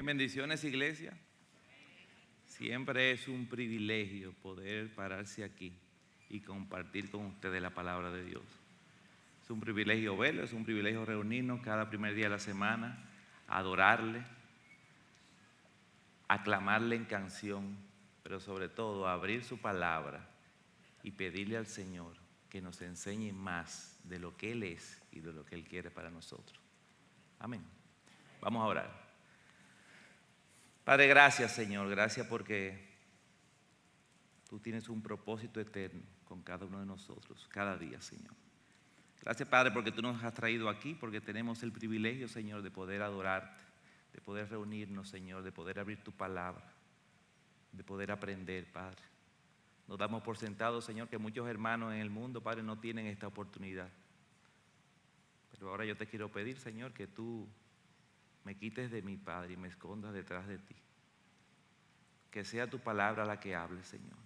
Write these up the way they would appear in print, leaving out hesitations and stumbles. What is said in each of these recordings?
Bendiciones, iglesia. Siempre es un privilegio poder pararse aquí y compartir con ustedes la palabra de Dios. Es un privilegio verlo, es un privilegio reunirnos cada primer día de la semana, adorarle, aclamarle en canción, pero sobre todo abrir su palabra y pedirle al Señor que nos enseñe más de lo que Él es y de lo que Él quiere para nosotros. Amén. Vamos a orar. Padre, gracias, Señor, gracias porque tú tienes un propósito eterno con cada uno de nosotros, cada día, Señor. Gracias, Padre, porque tú nos has traído aquí, porque tenemos el privilegio, Señor, de poder adorarte, de poder reunirnos, Señor, de poder abrir tu palabra, de poder aprender, Padre. Nos damos por sentado, Señor, que muchos hermanos en el mundo, Padre, no tienen esta oportunidad. Pero ahora yo te quiero pedir, Señor, que tú me quites de mí, Padre, y me escondas detrás de ti. Que sea tu palabra la que hable, Señor.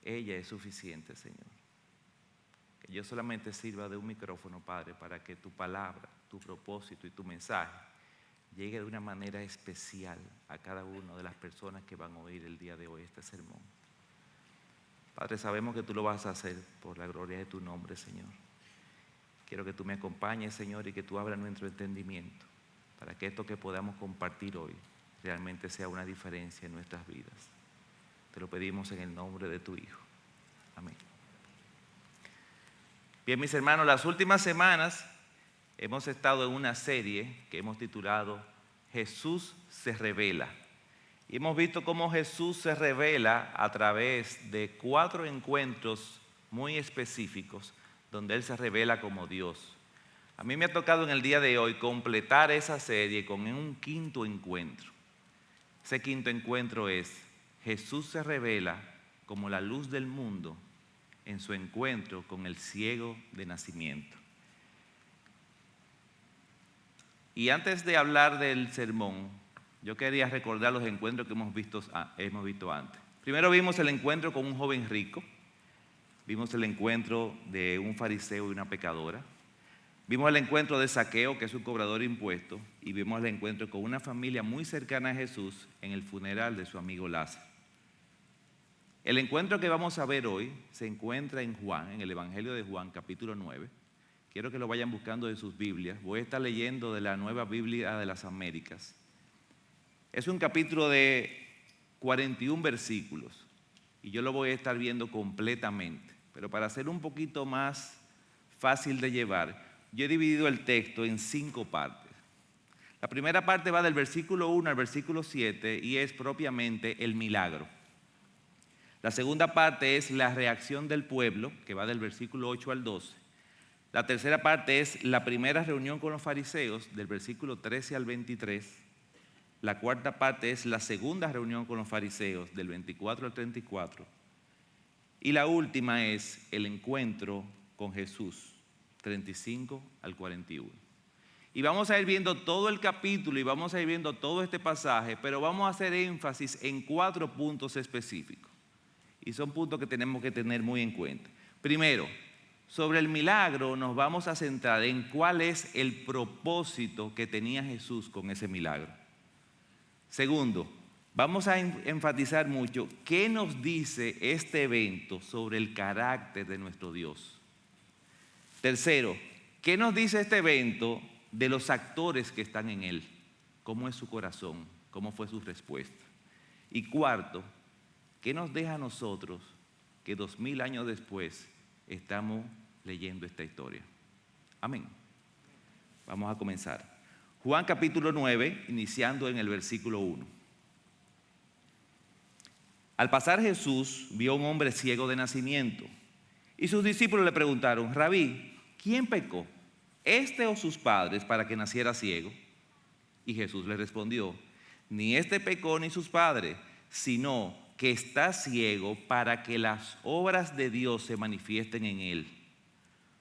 Ella es suficiente, Señor. Que yo solamente sirva de un micrófono, Padre, para que tu palabra, tu propósito y tu mensaje llegue de una manera especial a cada una de las personas que van a oír el día de hoy este sermón. Padre, sabemos que tú lo vas a hacer por la gloria de tu nombre, Señor. Quiero que tú me acompañes, Señor, y que tú abras nuestro entendimiento, para que esto que podamos compartir hoy realmente sea una diferencia en nuestras vidas. Te lo pedimos en el nombre de tu Hijo. Amén. Bien, mis hermanos, las últimas semanas hemos estado en una serie que hemos titulado Jesús se revela. Y hemos visto cómo Jesús se revela a través de 4 encuentros muy específicos donde Él se revela como Dios. A mí me ha tocado en el día de hoy completar esa serie con un 5.º encuentro. Ese 5.º encuentro es Jesús se revela como la luz del mundo en su encuentro con el ciego de nacimiento. Y antes de hablar del sermón, yo quería recordar los encuentros que hemos visto antes. Primero vimos el encuentro con un joven rico, vimos el encuentro de un fariseo y una pecadora. Vimos el encuentro de Zaqueo, que es un cobrador de impuestos, y vimos el encuentro con una familia muy cercana a Jesús en el funeral de su amigo Lázaro. El encuentro que vamos a ver hoy se encuentra en Juan, en el Evangelio de Juan, capítulo 9. Quiero que lo vayan buscando en sus Biblias. Voy a estar leyendo de la Nueva Biblia de las Américas. Es un capítulo de 41 versículos, y yo lo voy a estar viendo completamente. Pero para hacer un poquito más fácil de llevar, yo he dividido el texto en 5 partes. La primera parte va del versículo 1 al versículo 7 y es propiamente el milagro. La segunda parte es la reacción del pueblo, que va del versículo 8 al 12. La tercera parte es la primera reunión con los fariseos, del versículo 13 al 23. La cuarta parte es la segunda reunión con los fariseos, del 24 al 34. Y la última es el encuentro con Jesús, 35 al 41. Y vamos a ir viendo todo el capítulo y vamos a ir viendo todo este pasaje, pero vamos a hacer énfasis en 4 puntos específicos. Y son puntos que tenemos que tener muy en cuenta. Primero, sobre el milagro nos vamos a centrar en cuál es el propósito que tenía Jesús con ese milagro. Segundo, vamos a enfatizar mucho qué nos dice este evento sobre el carácter de nuestro Dios. Tercero, ¿qué nos dice este evento de los actores que están en él? ¿Cómo es su corazón? ¿Cómo fue su respuesta? Y cuarto, ¿qué nos deja a nosotros que 2000 años después estamos leyendo esta historia? Amén. Vamos a comenzar. Juan capítulo 9, iniciando en el versículo 1. Al pasar Jesús vio a un hombre ciego de nacimiento. Y sus discípulos le preguntaron: Rabí, ¿quién pecó, este o sus padres, para que naciera ciego? Y Jesús le respondió: ni este pecó ni sus padres, sino que está ciego para que las obras de Dios se manifiesten en él.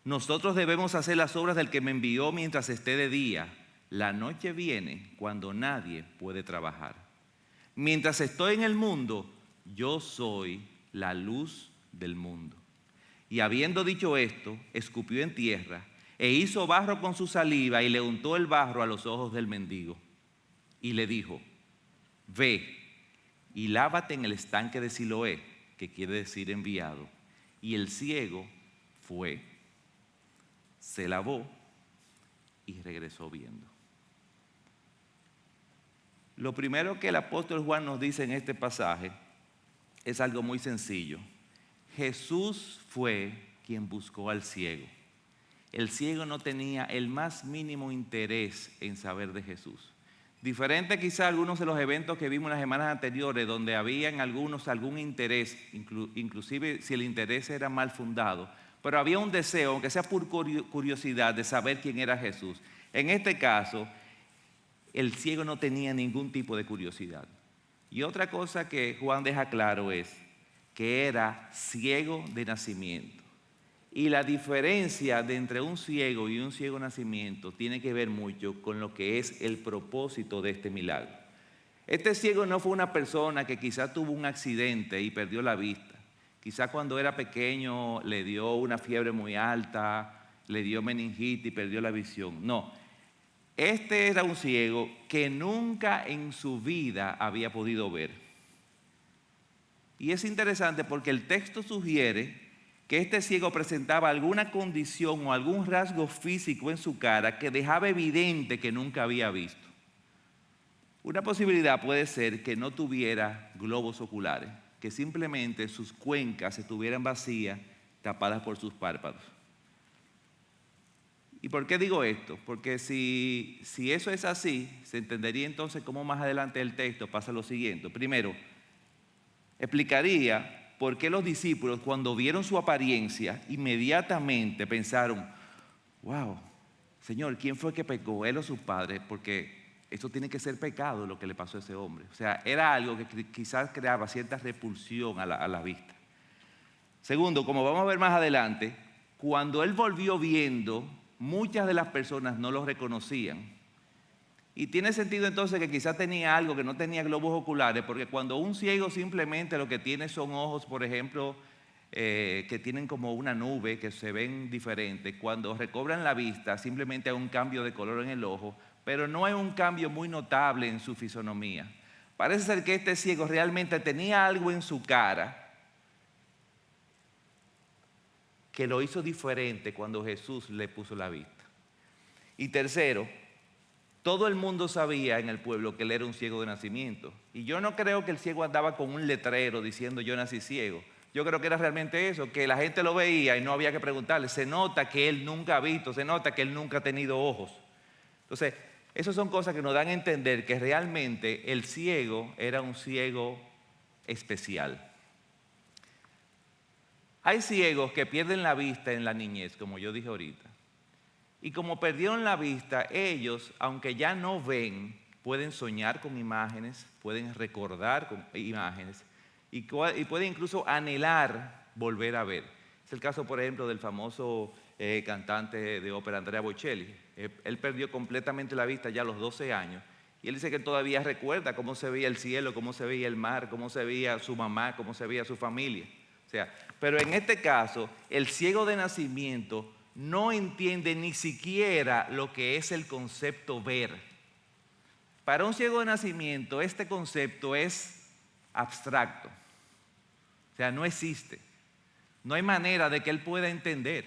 Nosotros debemos hacer las obras del que me envió mientras esté de día. La noche viene cuando nadie puede trabajar. Mientras estoy en el mundo, yo soy la luz del mundo. Y habiendo dicho esto, escupió en tierra e hizo barro con su saliva y le untó el barro a los ojos del mendigo. Y le dijo, ve y lávate en el estanque de Siloé, que quiere decir enviado. Y el ciego fue, se lavó y regresó viendo. Lo primero que el apóstol Juan nos dice en este pasaje es algo muy sencillo. Jesús fue quien buscó al ciego. El ciego no tenía el más mínimo interés en saber de Jesús. Diferente quizá a algunos de los eventos que vimos en las semanas anteriores, donde había en algunos algún interés, inclusive si el interés era mal fundado, pero había un deseo, aunque sea por curiosidad, de saber quién era Jesús. En este caso, el ciego no tenía ningún tipo de curiosidad. Y otra cosa que Juan deja claro es que era ciego de nacimiento. Y la diferencia entre un ciego y un ciego de nacimiento tiene que ver mucho con lo que es el propósito de este milagro. Este ciego no fue una persona que quizás tuvo un accidente y perdió la vista. Quizás cuando era pequeño le dio una fiebre muy alta, le dio meningitis y perdió la visión. No, este era un ciego que nunca en su vida había podido ver. Y es interesante porque el texto sugiere que este ciego presentaba alguna condición o algún rasgo físico en su cara que dejaba evidente que nunca había visto. Una posibilidad puede ser que no tuviera globos oculares, que simplemente sus cuencas estuvieran vacías, tapadas por sus párpados. ¿Y por qué digo esto? Porque si eso es así, se entendería entonces cómo más adelante el texto pasa lo siguiente. Primero, explicaría por qué los discípulos, cuando vieron su apariencia, inmediatamente pensaron, wow, Señor, ¿quién fue que pecó, él o sus padres? Porque esto tiene que ser pecado lo que le pasó a ese hombre. O sea, era algo que quizás creaba cierta repulsión a la vista. Segundo, como vamos a ver más adelante, cuando él volvió viendo, muchas de las personas no lo reconocían. Y tiene sentido entonces que quizás tenía algo que no tenía globos oculares, porque cuando un ciego simplemente lo que tiene son ojos, por ejemplo, que tienen como una nube, que se ven diferentes, cuando recobran la vista simplemente hay un cambio de color en el ojo, pero no hay un cambio muy notable en su fisonomía. Parece ser que este ciego realmente tenía algo en su cara que lo hizo diferente cuando Jesús le puso la vista. Y tercero, todo el mundo sabía en el pueblo que él era un ciego de nacimiento. Y yo no creo que el ciego andaba con un letrero diciendo yo nací ciego. Yo creo que era realmente eso, que la gente lo veía y no había que preguntarle. Se nota que él nunca ha visto, se nota que él nunca ha tenido ojos. Entonces, esas son cosas que nos dan a entender que realmente el ciego era un ciego especial. Hay ciegos que pierden la vista en la niñez, como yo dije ahorita. Y como perdieron la vista, ellos, aunque ya no ven, pueden soñar con imágenes, pueden recordar con imágenes y pueden incluso anhelar volver a ver. Es el caso, por ejemplo, del famoso cantante de ópera Andrea Bocelli. Él perdió completamente la vista ya a los 12 años y él dice que todavía recuerda cómo se veía el cielo, cómo se veía el mar, cómo se veía su mamá, cómo se veía su familia. O sea, pero en este caso, el ciego de nacimiento no entiende ni siquiera lo que es el concepto ver. Para un ciego de nacimiento, este concepto es abstracto. O sea, no existe. No hay manera de que él pueda entender.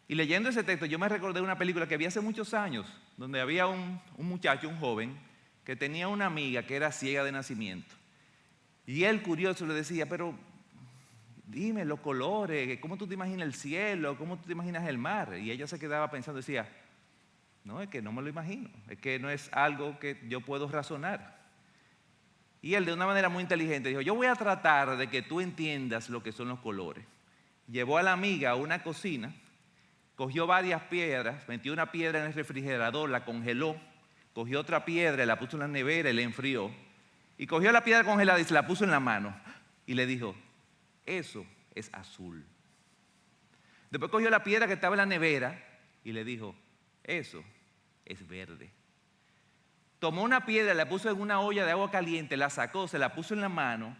Y leyendo ese texto, yo me recordé de una película que vi hace muchos años, donde había un muchacho, un joven, que tenía una amiga que era ciega de nacimiento. Y él, curioso, le decía, pero dime los colores, ¿cómo tú te imaginas el cielo? ¿Cómo tú te imaginas el mar? Y ella se quedaba pensando, decía, no, es que no me lo imagino, es que no es algo que yo puedo razonar. Y él de una manera muy inteligente dijo, yo voy a tratar de que tú entiendas lo que son los colores. Llevó a la amiga a una cocina, cogió varias piedras, metió una piedra en el refrigerador, la congeló, cogió otra piedra, la puso en la nevera y la enfrió. Y cogió la piedra congelada y se la puso en la mano y le dijo, eso es azul. Después cogió la piedra que estaba en la nevera y le dijo, eso es verde. tomó una piedra, la puso en una olla de agua caliente, la sacó, se la puso en la mano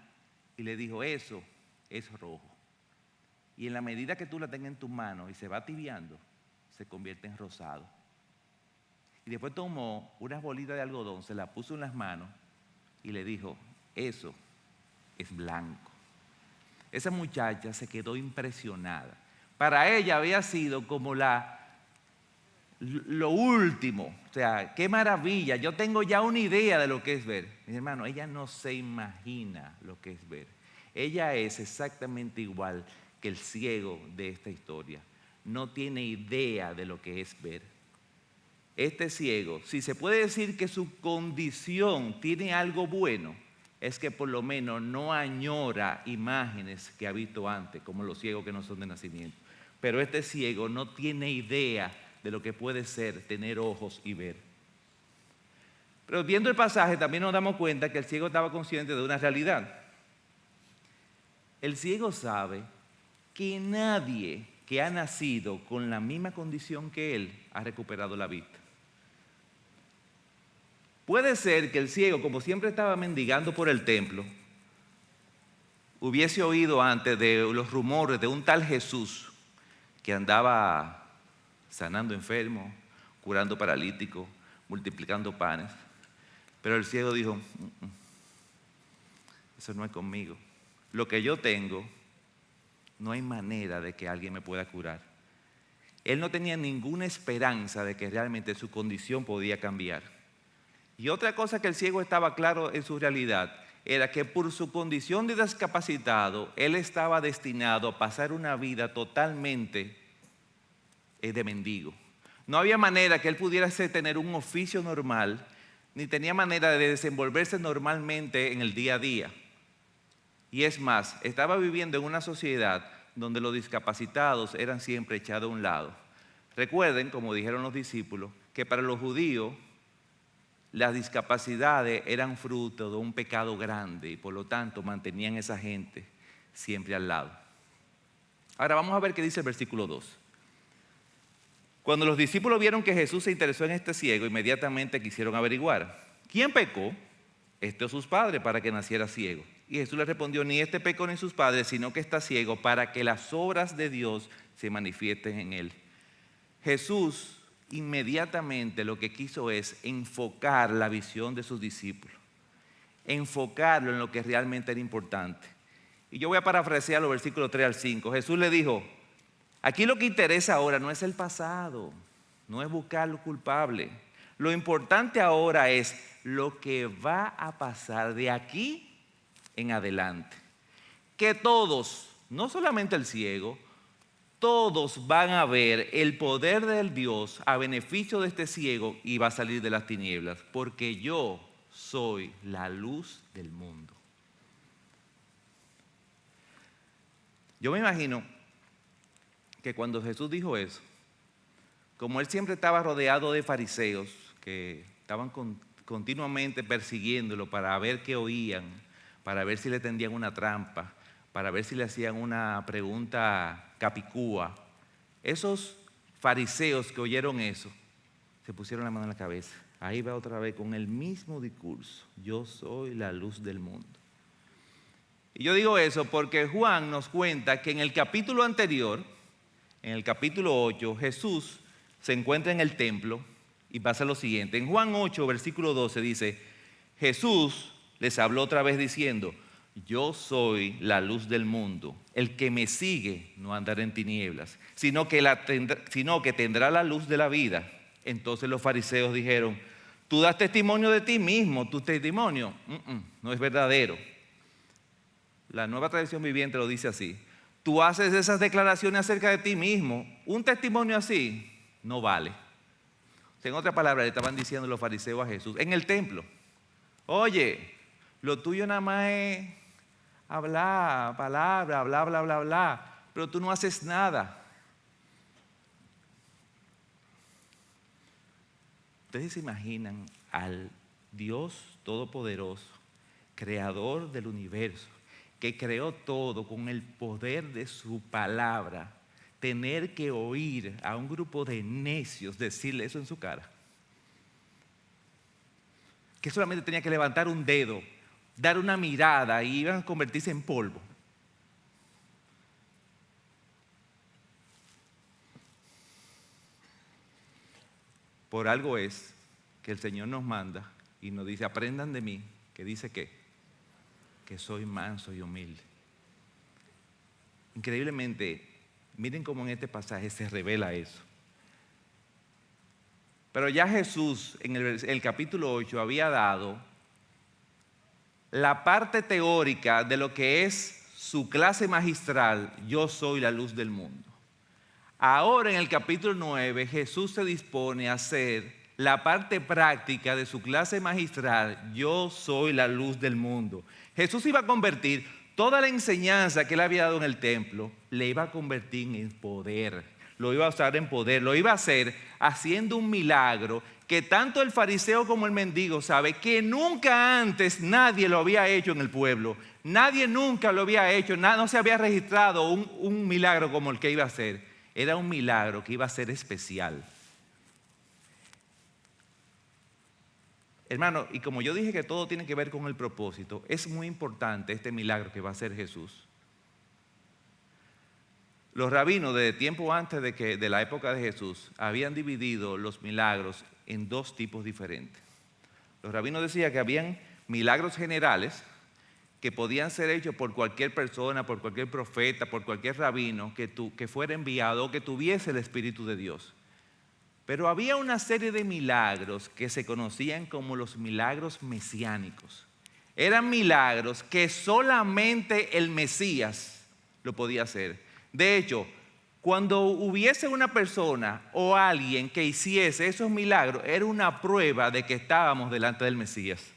y le dijo, eso es rojo. Y en la medida que tú la tengas en tu mano y se va tibiando, se convierte en rosado. Y después tomó unas bolitas de algodón, se la puso en las manos y le dijo, eso es blanco. Esa muchacha se quedó impresionada. Para ella había sido como lo último. O sea, qué maravilla, yo tengo ya una idea de lo que es ver. Mi hermano, ella no se imagina lo que es ver. Ella es exactamente igual que el ciego de esta historia. No tiene idea de lo que es ver. Este ciego, si se puede decir que su condición tiene algo bueno, es que por lo menos no añora imágenes que ha visto antes, como los ciegos que no son de nacimiento. Pero este ciego no tiene idea de lo que puede ser tener ojos y ver. Pero viendo el pasaje también nos damos cuenta que el ciego estaba consciente de una realidad. El ciego sabe que nadie que ha nacido con la misma condición que él ha recuperado la vista. Puede ser que el ciego, como siempre estaba mendigando por el templo, hubiese oído antes de los rumores de un tal Jesús que andaba sanando enfermos, curando paralíticos, multiplicando panes. Pero el ciego dijo, eso no es conmigo. Lo que yo tengo, no hay manera de que alguien me pueda curar. Él no tenía ninguna esperanza de que realmente su condición podía cambiar. Y otra cosa que el ciego estaba claro en su realidad era que por su condición de discapacitado, él estaba destinado a pasar una vida totalmente de mendigo. No había manera que él pudiera tener un oficio normal, ni tenía manera de desenvolverse normalmente en el día a día. Y es más, estaba viviendo en una sociedad donde los discapacitados eran siempre echados a un lado. Recuerden, como dijeron los discípulos, que para los judíos las discapacidades eran fruto de un pecado grande y por lo tanto mantenían a esa gente siempre al lado. Ahora vamos a ver qué dice el versículo 2. Cuando los discípulos vieron que Jesús se interesó en este ciego, inmediatamente quisieron averiguar, ¿quién pecó? ¿Este o sus padres para que naciera ciego? Y Jesús les respondió, ni este pecó ni sus padres, sino que está ciego para que las obras de Dios se manifiesten en él. Jesús inmediatamente lo que quiso es enfocar la visión de sus discípulos, enfocarlo en lo que realmente era importante. Y yo voy a parafrasear los versículos 3 al 5. Jesús le dijo, aquí lo que interesa ahora no es el pasado, no es buscar lo culpable. Lo importante ahora es lo que va a pasar de aquí en adelante. Que todos, no solamente el ciego, todos van a ver el poder del Dios a beneficio de este ciego y va a salir de las tinieblas, porque yo soy la luz del mundo. Yo me imagino que cuando Jesús dijo eso, como él siempre estaba rodeado de fariseos que estaban continuamente persiguiéndolo para ver qué oían, para ver si le tendían una trampa, para ver si le hacían una pregunta capicúa. Esos fariseos que oyeron eso, se pusieron la mano en la cabeza. Ahí va otra vez con el mismo discurso. Yo soy la luz del mundo. Y yo digo eso porque Juan nos cuenta que en el capítulo anterior, en el capítulo 8, Jesús se encuentra en el templo y pasa lo siguiente. En Juan 8, versículo 12 dice, Jesús les habló otra vez diciendo, yo soy la luz del mundo. El que me sigue no andará en tinieblas, sino que tendrá la luz de la vida. Entonces los fariseos dijeron, tú das testimonio de ti mismo, tu testimonio no es verdadero. La Nueva Traducción Viviente lo dice así, tú haces esas declaraciones acerca de ti mismo, un testimonio así no vale. O sea, en otras palabras le estaban diciendo los fariseos a Jesús en el templo, oye, lo tuyo nada más es hablar, palabra, bla, bla, bla, bla, pero tú no haces nada. Ustedes se imaginan al Dios Todopoderoso, creador del universo, que creó todo con el poder de su palabra, tener que oír a un grupo de necios decirle eso en su cara. que solamente tenía que levantar un dedo, dar una mirada y iban a convertirse en polvo. Por algo es que el Señor nos manda y nos dice, aprendan de mí, que dice que soy manso y humilde. Increíblemente, miren cómo en este pasaje se revela eso. Pero ya Jesús en el capítulo 8 había dado la parte teórica de lo que es su clase magistral, yo soy la luz del mundo. Ahora en el capítulo 9 Jesús se dispone a hacer la parte práctica de su clase magistral, yo soy la luz del mundo. Jesús iba a convertir toda la enseñanza que él había dado en el templo, le iba a convertir en poder, lo iba a usar en poder, lo iba a hacer haciendo un milagro que tanto el fariseo como el mendigo sabe que nunca antes nadie lo había hecho en el pueblo. Nadie nunca lo había hecho, no se había registrado un milagro como el que iba a hacer. Era un milagro que iba a ser especial. Hermano, y como yo dije que todo tiene que ver con el propósito, es muy importante este milagro que va a hacer Jesús. Los rabinos de tiempo antes de la época de Jesús habían dividido los milagros en dos tipos diferentes. Los rabinos decían que habían milagros generales que podían ser hechos por cualquier persona, por cualquier profeta, por cualquier rabino que fuera enviado o que tuviese el Espíritu de Dios. Pero había una serie de milagros que se conocían como los milagros mesiánicos. Eran milagros que solamente el Mesías lo podía hacer. De hecho, cuando hubiese una persona o alguien que hiciese esos milagros, era una prueba de que estábamos delante del Mesías.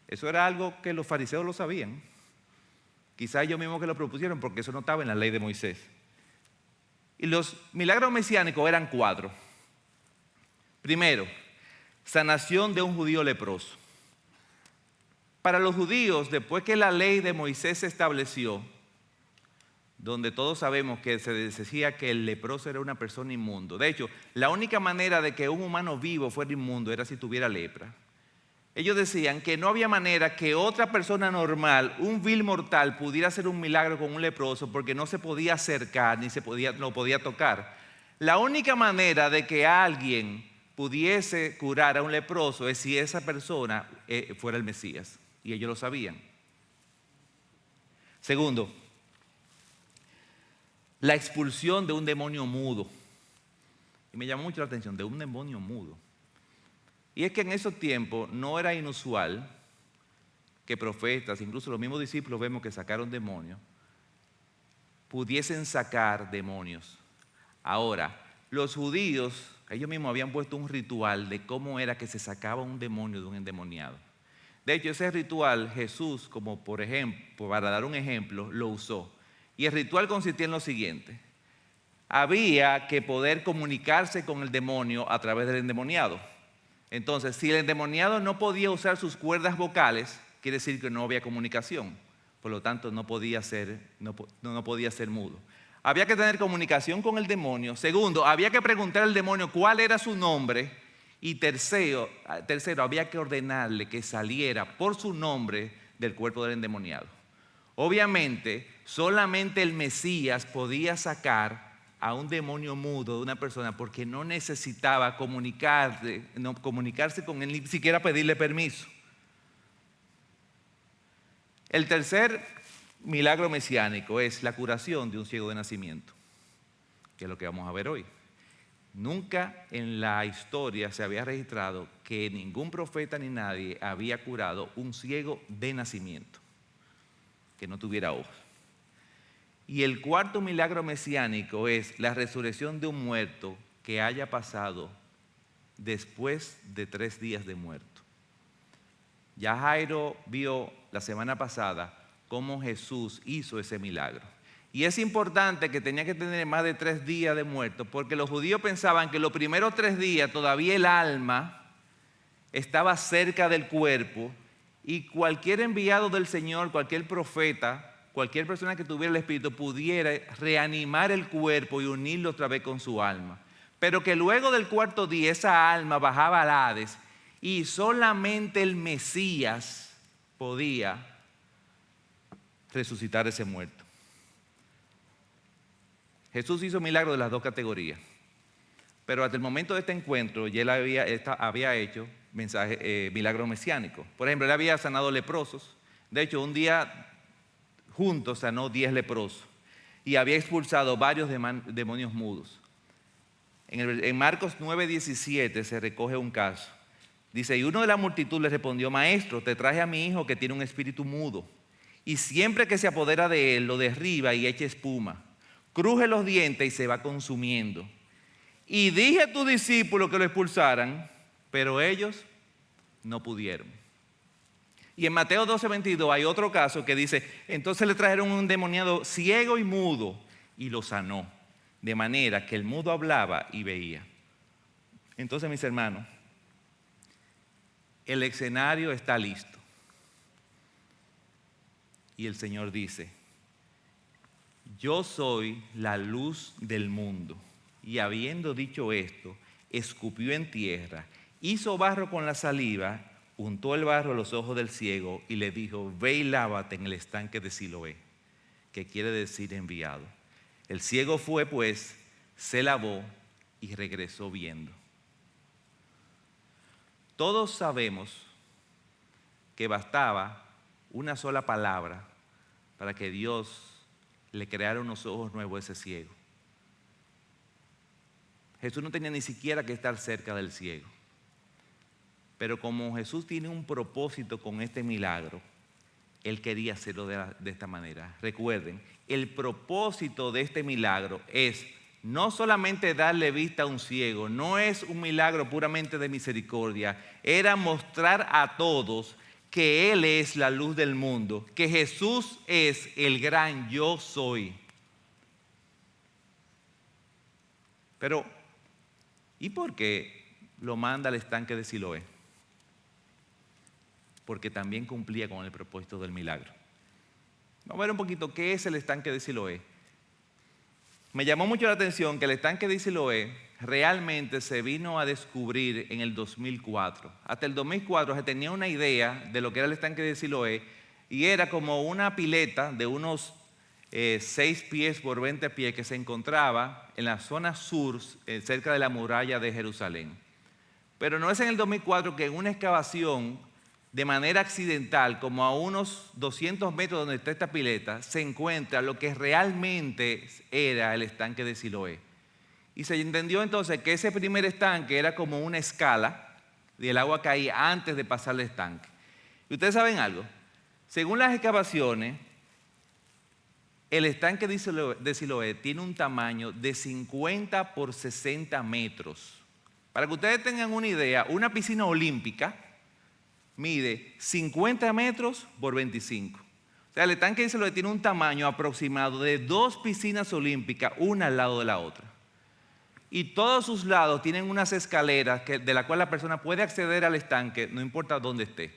Eso era algo que los fariseos lo sabían. Quizás ellos mismos que lo propusieron porque eso no estaba en la ley de Moisés. Y los milagros mesiánicos eran 4. Primero, sanación de un judío leproso. Para los judíos, después que la ley de Moisés se estableció, donde todos sabemos que se decía que el leproso era una persona inmundo. De hecho, la única manera de que un humano vivo fuera inmundo era si tuviera lepra. Ellos decían que no había manera que otra persona normal, un vil mortal, pudiera hacer un milagro con un leproso porque no se podía acercar ni lo podía tocar. La única manera de que alguien pudiese curar a un leproso es si esa persona fuera el Mesías. Y ellos lo sabían. Segundo, la expulsión de un demonio mudo. Y me llamó mucho la atención, de un demonio mudo. Y es que en esos tiempos no era inusual que profetas, incluso los mismos discípulos vemos que sacaron demonios, pudiesen sacar demonios. Ahora, los judíos, ellos mismos habían puesto un ritual de cómo era que se sacaba un demonio de un endemoniado. De hecho, ese ritual Jesús, como por ejemplo, para dar un ejemplo, lo usó. Y el ritual consistía en lo siguiente. Había que poder comunicarse con el demonio a través del endemoniado. Entonces, si el endemoniado no podía usar sus cuerdas vocales, quiere decir que no había comunicación. Por lo tanto, no podía ser mudo. Había que tener comunicación con el demonio. Segundo, había que preguntar al demonio cuál era su nombre. Y tercero, había que ordenarle que saliera por su nombre del cuerpo del endemoniado. Obviamente, solamente el Mesías podía sacar a un demonio mudo de una persona porque no necesitaba comunicarse con él, ni siquiera pedirle permiso. El tercer milagro mesiánico es la curación de un ciego de nacimiento, que es lo que vamos a ver hoy. Nunca en la historia se había registrado que ningún profeta ni nadie había curado un ciego de nacimiento, que no tuviera ojos. Y el cuarto milagro mesiánico es la resurrección de un muerto que haya pasado después de 3 días de muerto. Ya Jairo vio la semana pasada cómo Jesús hizo ese milagro. Y es importante que tenía que tener más de 3 días de muerto, porque los judíos pensaban que los primeros 3 días todavía el alma estaba cerca del cuerpo y cualquier enviado del Señor, cualquier profeta, cualquier persona que tuviera el Espíritu pudiera reanimar el cuerpo y unirlo otra vez con su alma. Pero que luego del 4.º día esa alma bajaba al Hades Y solamente el Mesías podía resucitar ese muerto. Jesús hizo milagros de las dos categorías. Pero hasta el momento de este encuentro, ya él había hecho milagros mesiánicos. Por ejemplo, él había sanado leprosos. De hecho, un día juntos sanó 10 leprosos. Y había expulsado varios demonios mudos. En Marcos 9:17 se recoge un caso. Dice, y uno de la multitud le respondió, maestro, te traje a mi hijo que tiene un espíritu mudo. Y siempre que se apodera de él, lo derriba y echa espuma. Cruje los dientes y se va consumiendo. Y dije a tus discípulos que lo expulsaran, pero ellos no pudieron. Y en Mateo 12:22 hay otro caso que dice, entonces le trajeron un endemoniado ciego y mudo y lo sanó, de manera que el mudo hablaba y veía. Entonces, mis hermanos, el escenario está listo. Y el Señor dice, yo soy la luz del mundo. Y habiendo dicho esto, escupió en tierra, hizo barro con la saliva, untó el barro a los ojos del ciego y le dijo, ve y lávate en el estanque de Siloé, que quiere decir enviado. El ciego fue pues, se lavó y regresó viendo. Todos sabemos que bastaba una sola palabra para que Dios le creara unos ojos nuevos a ese ciego. Jesús no tenía ni siquiera que estar cerca del ciego. Pero como Jesús tiene un propósito con este milagro, Él quería hacerlo de esta manera. Recuerden, el propósito de este milagro es no solamente darle vista a un ciego, no es un milagro puramente de misericordia, era mostrar a todos que Él es la luz del mundo, que Jesús es el gran yo soy. Pero, ¿y por qué lo manda al estanque de Siloé? Porque también cumplía con el propósito del milagro. Vamos a ver un poquito qué es el estanque de Siloé. Me llamó mucho la atención que el estanque de Siloé realmente se vino a descubrir en el 2004. Hasta el 2004 se tenía una idea de lo que era el estanque de Siloé y era como una pileta de unos 6 pies por 20 pies que se encontraba en la zona sur, cerca de la muralla de Jerusalén. Pero no es en el 2004 que en una excavación, de manera accidental, como a unos 200 metros donde está esta pileta, se encuentra lo que realmente era el estanque de Siloé. Y se entendió entonces que ese primer estanque era como una escala y el agua caía antes de pasar el estanque. Y ustedes saben algo, según las excavaciones, el estanque de Siloé tiene un tamaño de 50 por 60 metros. Para que ustedes tengan una idea, una piscina olímpica mide 50 metros por 25. O sea, el estanque de Siloé tiene un tamaño aproximado de 2 piscinas olímpicas, una al lado de la otra. Y todos sus lados tienen unas escaleras de las cuales la persona puede acceder al estanque, no importa dónde esté.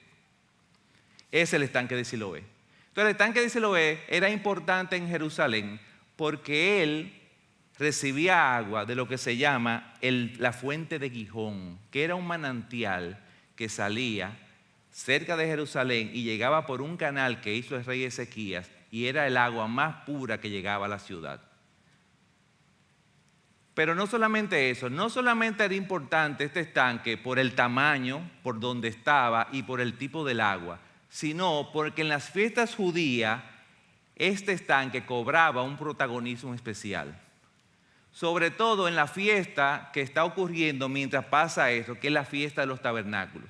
Es el estanque de Siloé. Entonces, el estanque de Siloé era importante en Jerusalén porque él recibía agua de lo que se llama la fuente de Gihón, que era un manantial que salía cerca de Jerusalén y llegaba por un canal que hizo el rey Ezequías y era el agua más pura que llegaba a la ciudad. Pero no solamente eso, no solamente era importante este estanque por el tamaño, por donde estaba y por el tipo del agua, sino porque en las fiestas judías este estanque cobraba un protagonismo especial. Sobre todo en la fiesta que está ocurriendo mientras pasa eso, que es la fiesta de los tabernáculos.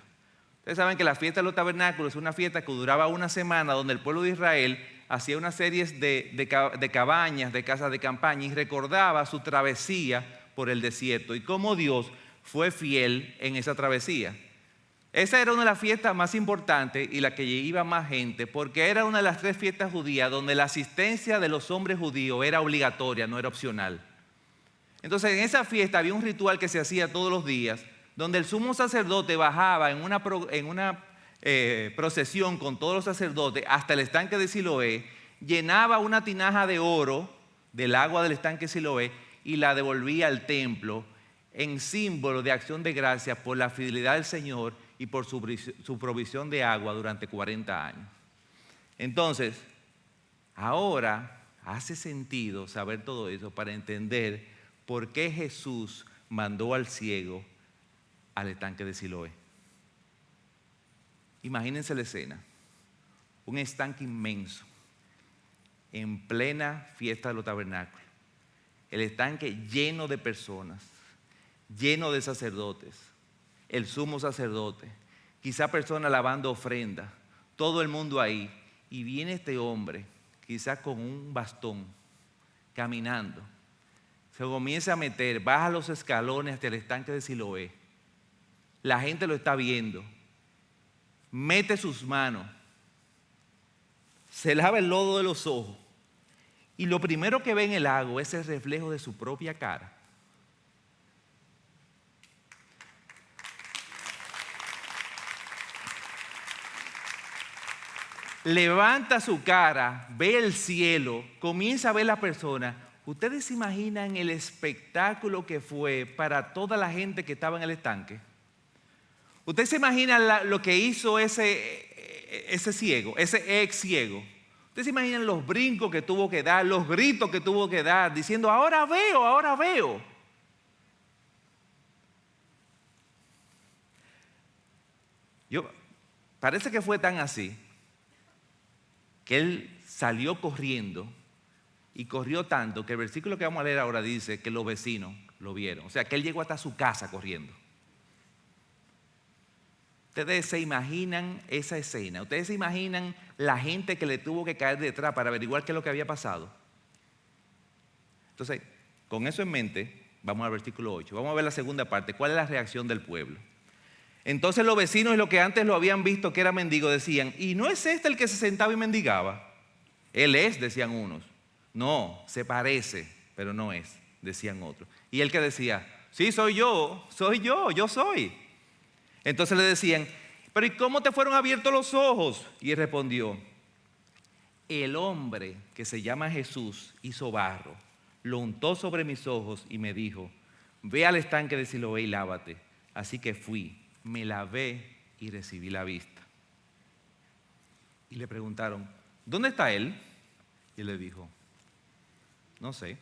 Ustedes saben que la fiesta de los tabernáculos es una fiesta que duraba una semana donde el pueblo de Israel hacía una serie de cabañas, de casas de campaña y recordaba su travesía por el desierto y cómo Dios fue fiel en esa travesía. Esa era una de las fiestas más importantes y la que iba más gente porque era una de las 3 fiestas judías donde la asistencia de los hombres judíos era obligatoria, no era opcional. Entonces en esa fiesta había un ritual que se hacía todos los días donde el sumo sacerdote bajaba en una procesión con todos los sacerdotes hasta el estanque de Siloé, llenaba una tinaja de oro del agua del estanque de Siloé y la devolvía al templo en símbolo de acción de gracias por la fidelidad del Señor y por su provisión de agua durante 40 años. Entonces, ahora hace sentido saber todo eso para entender por qué Jesús mandó al ciego al estanque de Siloé. Imagínense la escena, un estanque inmenso, en plena fiesta de los tabernáculos, el estanque lleno de personas, lleno de sacerdotes, el sumo sacerdote, quizá personas lavando ofrenda, todo el mundo ahí, y viene este hombre, quizá con un bastón, caminando, se comienza a meter, baja los escalones hasta el estanque de Siloé, la gente lo está viendo, mete sus manos, se lava el lodo de los ojos y lo primero que ve en el lago es el reflejo de su propia cara. Levanta su cara, ve el cielo, comienza a ver la persona. ¿Ustedes se imaginan el espectáculo que fue para toda la gente que estaba en el estanque? ¿Ustedes se imaginan lo que hizo ese ciego, ese ex ciego? ¿Ustedes se imaginan los brincos que tuvo que dar, los gritos que tuvo que dar, diciendo, ahora veo, ahora veo? Parece que fue tan así que él salió corriendo y corrió tanto que el versículo que vamos a leer ahora dice que los vecinos lo vieron. O sea, que él llegó hasta su casa corriendo. Ustedes se imaginan esa escena, ustedes se imaginan la gente que le tuvo que caer detrás para averiguar qué es lo que había pasado. Entonces, con eso en mente, vamos al versículo 8. Vamos a ver la segunda parte. ¿Cuál es la reacción del pueblo? Entonces los vecinos y los que antes lo habían visto que era mendigo decían, ¿y no es este el que se sentaba y mendigaba? Él es, decían unos. No, se parece, pero no es, decían otros. Y el que decía, sí, yo soy. Entonces le decían, pero ¿y cómo te fueron abiertos los ojos? Y él respondió, el hombre que se llama Jesús hizo barro, lo untó sobre mis ojos y me dijo, ve al estanque de Siloé y lávate. Así que fui, me lavé y recibí la vista. Y le preguntaron, ¿dónde está él? Y él le dijo, no sé.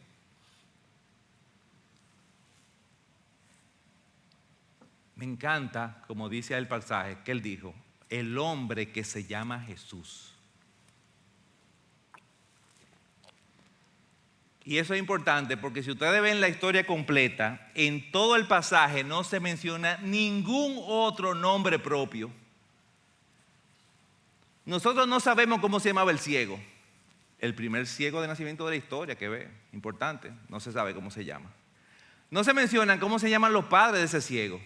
Me encanta, como dice el pasaje, que él dijo, el hombre que se llama Jesús. Y eso es importante porque si ustedes ven la historia completa, en todo el pasaje no se menciona ningún otro nombre propio. Nosotros no sabemos cómo se llamaba el ciego. El primer ciego de nacimiento de la historia que ve, importante, no se sabe cómo se llama. No se mencionan cómo se llaman los padres de ese ciego.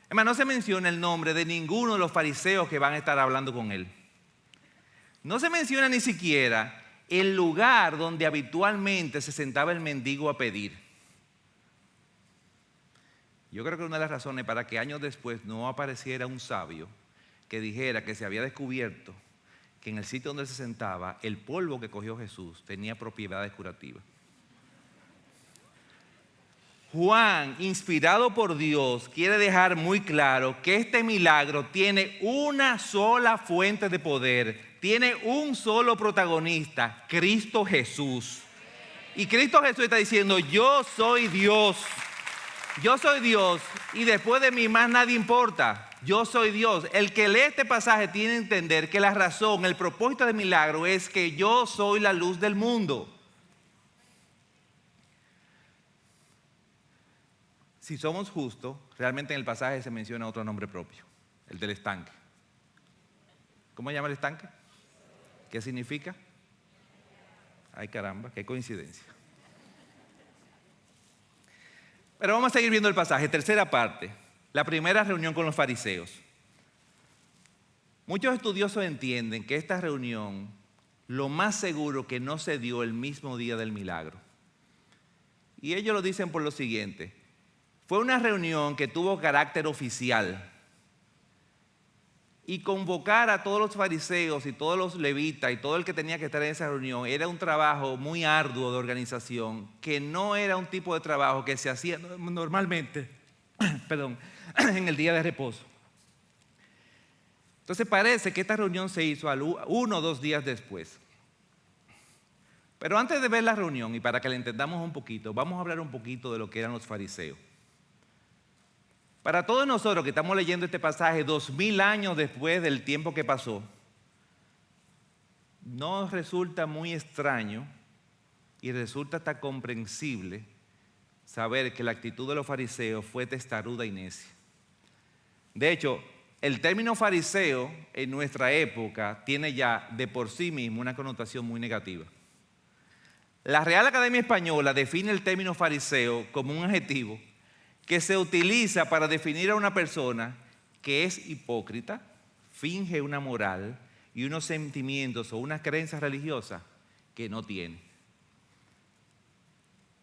Además, no se menciona el nombre de ninguno de los fariseos que van a estar hablando con él. No se menciona ni siquiera el lugar donde habitualmente se sentaba el mendigo a pedir. Yo creo que una de las razones para que años después no apareciera un sabio que dijera que se había descubierto que en el sitio donde se sentaba, el polvo que cogió Jesús tenía propiedades curativas. Juan, inspirado por Dios, quiere dejar muy claro que este milagro tiene una sola fuente de poder, tiene un solo protagonista, Cristo Jesús. Y Cristo Jesús está diciendo, yo soy Dios y después de mí más nadie importa. Yo soy Dios. El que lee este pasaje tiene que entender que la razón, el propósito del milagro es que yo soy la luz del mundo. Si somos justos, realmente en el pasaje se menciona otro nombre propio, el del estanque. ¿Cómo se llama el estanque? ¿Qué significa? Ay caramba, qué coincidencia. Pero vamos a seguir viendo el pasaje, tercera parte, la primera reunión con los fariseos. Muchos estudiosos entienden que esta reunión, lo más seguro que no se dio el mismo día del milagro. Y ellos lo dicen por lo siguiente. Fue una reunión que tuvo carácter oficial y convocar a todos los fariseos y todos los levitas y todo el que tenía que estar en esa reunión era un trabajo muy arduo de organización que no era un tipo de trabajo que se hacía normalmente en el día de reposo. Entonces parece que esta reunión se hizo 1 o 2 días después. Pero antes de ver la reunión, y para que la entendamos un poquito, vamos a hablar un poquito de lo que eran los fariseos. Para todos nosotros que estamos leyendo este pasaje 2000 años después del tiempo que pasó, nos resulta muy extraño y resulta hasta comprensible saber que la actitud de los fariseos fue testaruda y necia. De hecho, el término fariseo en nuestra época tiene ya de por sí mismo una connotación muy negativa. La Real Academia Española define el término fariseo como un adjetivo que se utiliza para definir a una persona que es hipócrita, finge una moral y unos sentimientos o unas creencias religiosas que no tiene.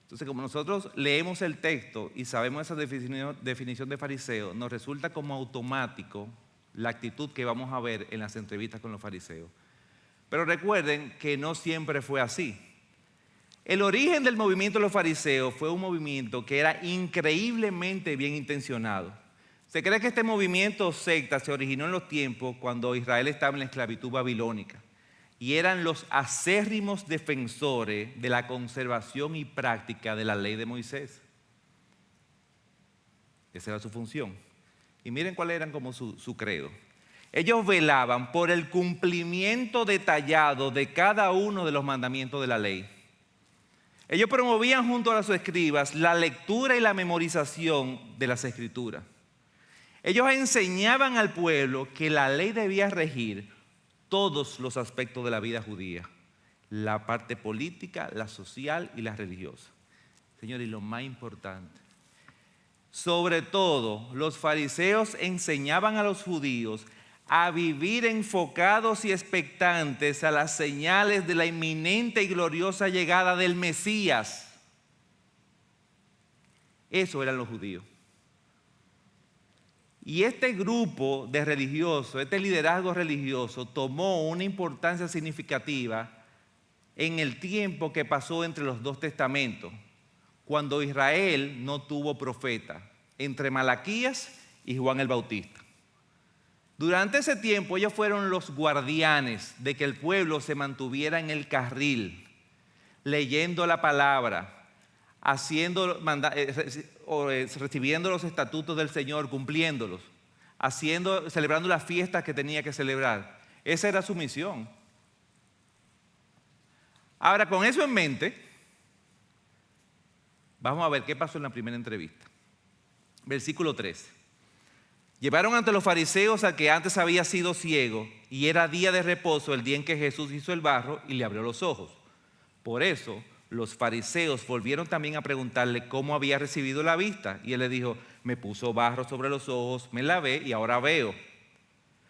Entonces, como nosotros leemos el texto y sabemos esa definición de fariseo, nos resulta como automático la actitud que vamos a ver en las entrevistas con los fariseos. Pero recuerden que no siempre fue así. El origen del movimiento de los fariseos fue un movimiento que era increíblemente bien intencionado. Se cree que este movimiento secta se originó en los tiempos cuando Israel estaba en la esclavitud babilónica y eran los acérrimos defensores de la conservación y práctica de la ley de Moisés. Esa era su función. Y miren cuál era como su credo. Ellos velaban por el cumplimiento detallado de cada uno de los mandamientos de la ley. Ellos promovían junto a los escribas la lectura y la memorización de las escrituras. Ellos enseñaban al pueblo que la ley debía regir todos los aspectos de la vida judía, la parte política, la social y la religiosa. Señores, y lo más importante, sobre todo los fariseos enseñaban a los judíos a vivir enfocados y expectantes a las señales de la inminente y gloriosa llegada del Mesías. Eso eran los judíos. Y este grupo de religiosos, este liderazgo religioso, tomó una importancia significativa en el tiempo que pasó entre los 2 testamentos, cuando Israel no tuvo profeta, entre Malaquías y Juan el Bautista. Durante ese tiempo ellos fueron los guardianes de que el pueblo se mantuviera en el carril, leyendo la palabra, recibiendo los estatutos del Señor, cumpliéndolos, celebrando las fiestas que tenía que celebrar. Esa era su misión. Ahora, con eso en mente, vamos a ver qué pasó en la primera entrevista. Versículo 13. Llevaron ante los fariseos al que antes había sido ciego y era día de reposo el día en que Jesús hizo el barro y le abrió los ojos. Por eso los fariseos volvieron también a preguntarle cómo había recibido la vista. Y él le dijo, me puso barro sobre los ojos, me lavé y ahora veo.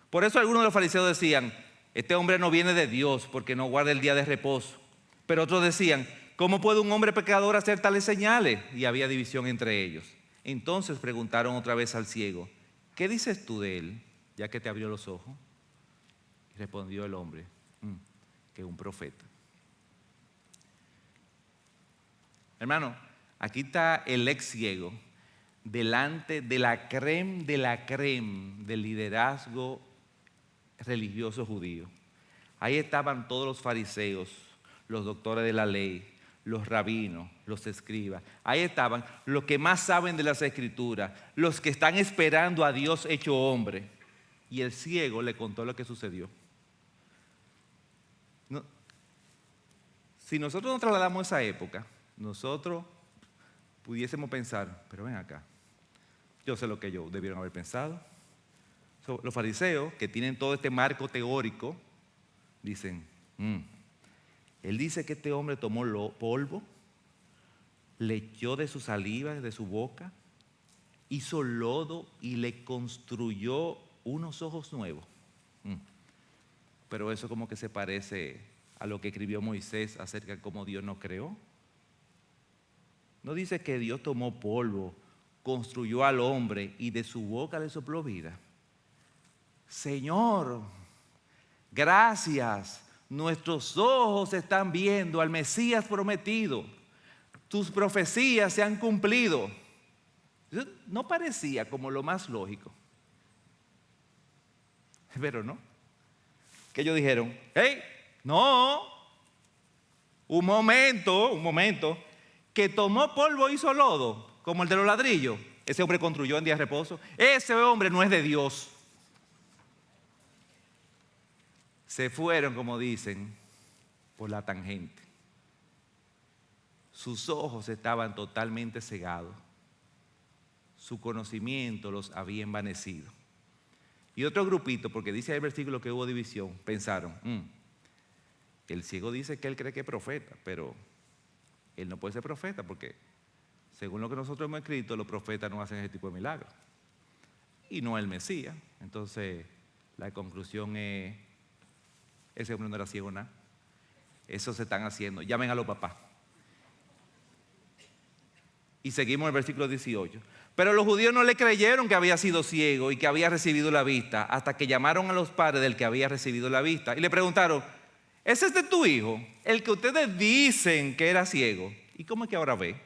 Por eso algunos de los fariseos decían, este hombre no viene de Dios porque no guarda el día de reposo. Pero otros decían, ¿cómo puede un hombre pecador hacer tales señales? Y había división entre ellos. Entonces preguntaron otra vez al ciego, ¿qué dices tú de él, ya que te abrió los ojos? Y respondió el hombre, que es un profeta. Hermano, aquí está el ex ciego delante de la crème del liderazgo religioso judío. Ahí estaban todos los fariseos, los doctores de la ley, los rabinos, los escribas. Ahí estaban los que más saben de las escrituras, los que están esperando a Dios hecho hombre. Y el ciego le contó lo que sucedió. No, si nosotros nos trasladamos a esa época, nosotros pudiésemos pensar, pero ven acá, yo sé lo que ellos debieron haber pensado. Los fariseos, que tienen todo este marco teórico, dicen, él dice que este hombre tomó polvo, le echó de su saliva, de su boca, hizo lodo y le construyó unos ojos nuevos. Pero eso como que se parece a lo que escribió Moisés acerca de cómo Dios nos creó. No dice que Dios tomó polvo, construyó al hombre y de su boca le sopló vida. Señor, gracias. Nuestros ojos están viendo al Mesías prometido. Tus profecías se han cumplido. No parecía como lo más lógico. Pero no. Que ellos dijeron, hey, no, un momento, que tomó polvo e hizo lodo, como el de los ladrillos. Ese hombre construyó en día de reposo. Ese hombre no es de Dios. Se fueron, como dicen, por la tangente. Sus ojos estaban totalmente cegados. Su conocimiento los había envanecido. Y otro grupito, porque dice ahí el versículo que hubo división, pensaron, el ciego dice que él cree que es profeta, pero él no puede ser profeta porque, según lo que nosotros hemos escrito, los profetas no hacen ese tipo de milagros. Y no el Mesías. Entonces, la conclusión es, ese hombre no era ciego nada. Eso se están haciendo. Llamen a los papás. Y seguimos el versículo 18. Pero los judíos no le creyeron que había sido ciego y que había recibido la vista, hasta que llamaron a los padres del que había recibido la vista y le preguntaron, ¿es este tu hijo, el que ustedes dicen que era ciego? ¿Y cómo es que ahora ve?